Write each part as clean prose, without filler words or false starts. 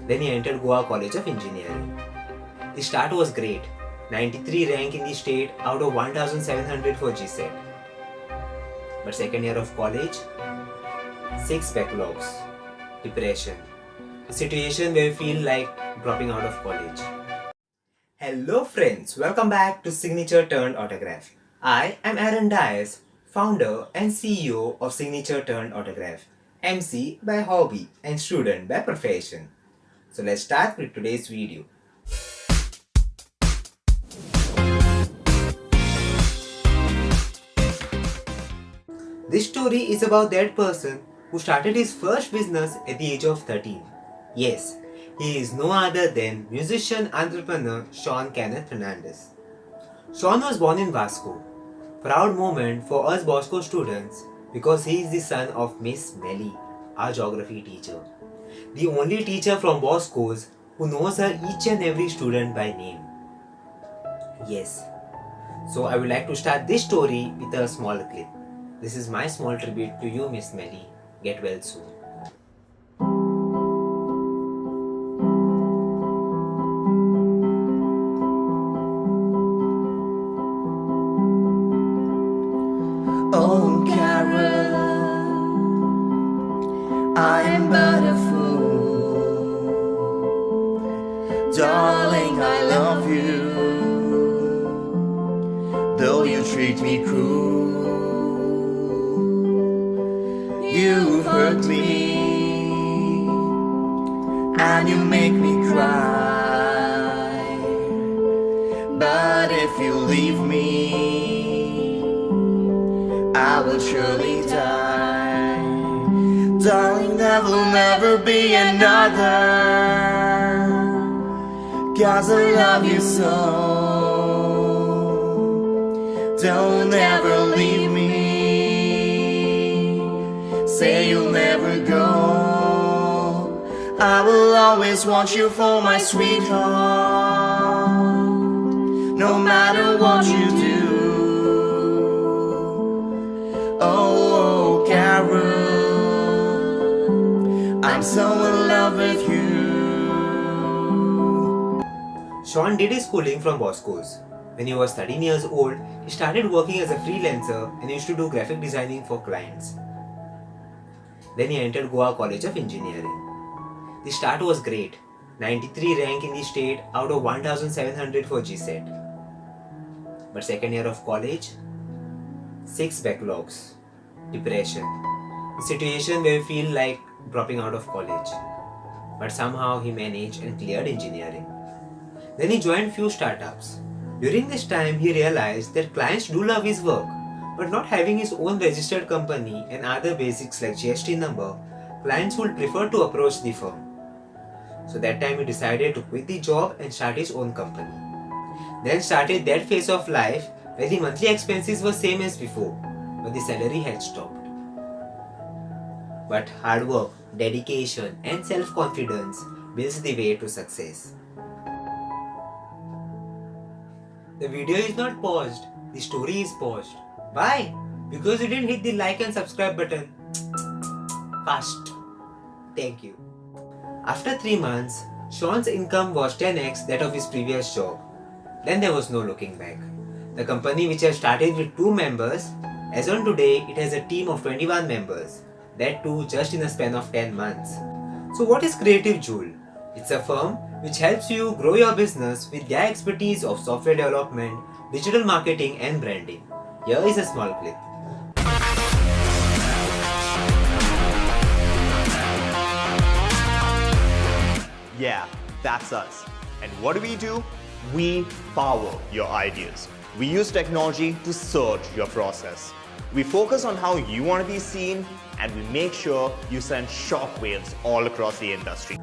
Then he entered Goa College of Engineering. The start was great, 93 rank in the state out of 1700 for GSET. But second year of college, 6 backlogs, depression, a situation where we feel like dropping out of college. Hello friends, welcome back to Signature Turned Autograph. I am Aaron Dias, founder and CEO of Signature Turned Autograph, MC by hobby and student by profession. So let's start with today's video. This story is about that person who started his first business at the age of 13. Yes, he is no other than musician entrepreneur Shawn Fernandes. Shawn was born in Vasco. Proud moment for us Bosco students because he is the son of Miss Melly, our geography teacher. The only teacher from Bosco's who knows her each and every student by name. Yes, so I would like to start this story with a small clip. This is my small tribute to you, Miss Melly. Get well soon. Oh, Carol, I am but a fool. Darling, I love you, though you treat me cruel. You hurt me, and you make me cry. But if you leave me, I will surely die. Darling, there will never be another, 'cause I love you so. Don't ever leave me. Say you'll never go. I will always want you for my sweetheart, no matter what you do. Oh, Carol, I'm so in love with you. Shawn did his schooling from Bosco's. When he was 13 years old, he started working as a freelancer and used to do graphic designing for clients. Then he entered Goa College of Engineering. The start was great, 93 rank in the state out of 1700 for GSET. But second year of college, 6 backlogs, depression, a situation where we feel like dropping out of college. But somehow he managed and cleared engineering. Then he joined few startups. During this time, he realized that clients do love his work, but not having his own registered company and other basics like GST number, clients would prefer to approach the firm. So that time he decided to quit the job and start his own company. Then started that phase of life where the monthly expenses were same as before, but the salary had stopped. But hard work, dedication and self-confidence builds the way to success. The video is not paused, the story is paused. Why? Because you didn't hit the like and subscribe button fast. Thank you. After 3 months, Shawn's income was 10x that of his previous job. Then there was no looking back. The company, which had started with 2 members, as on today it has a team of 21 members. That too just in a span of 10 months. So what is Creative Jewel? It's a firm which helps you grow your business with their expertise of software development, digital marketing and branding. Here is a small clip. Yeah, that's us. And what do? We power your ideas. We use technology to surge your process. We focus on how you want to be seen, and we make sure you send shockwaves all across the industry.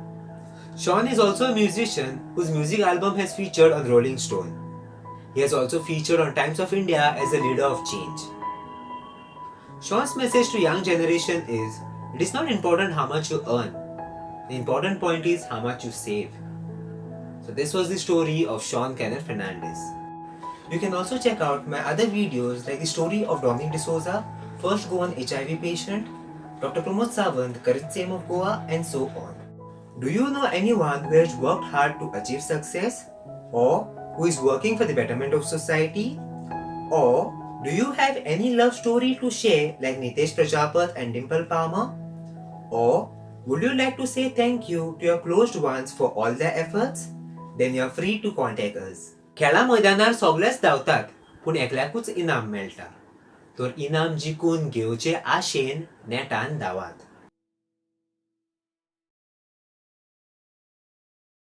Shawn is also a musician whose music album has featured on Rolling Stone. He has also featured on Times of India as a leader of change. Shawn's message to young generation is, it is not important how much you earn. The important point is how much you save. So this was the story of Shawn Fernandes. You can also check out my other videos like the story of Dominic D'Souza, first Goan HIV patient, Dr. Pramod Sawant, current CM of Goa, and so on. Do you know anyone who has worked hard to achieve success? Or who is working for the betterment of society? Or do you have any love story to share like Nitesh Prajapat and Dimple Palmer? Or would you like to say thank you to your closed ones for all their efforts? Then you are free to contact us. खेळा मैदानार सगळेच धांवतात पूण एकल्याकूच इनाम मेळटा. तर इनाम जिखून घेवचे आशेन नेटान धांवात.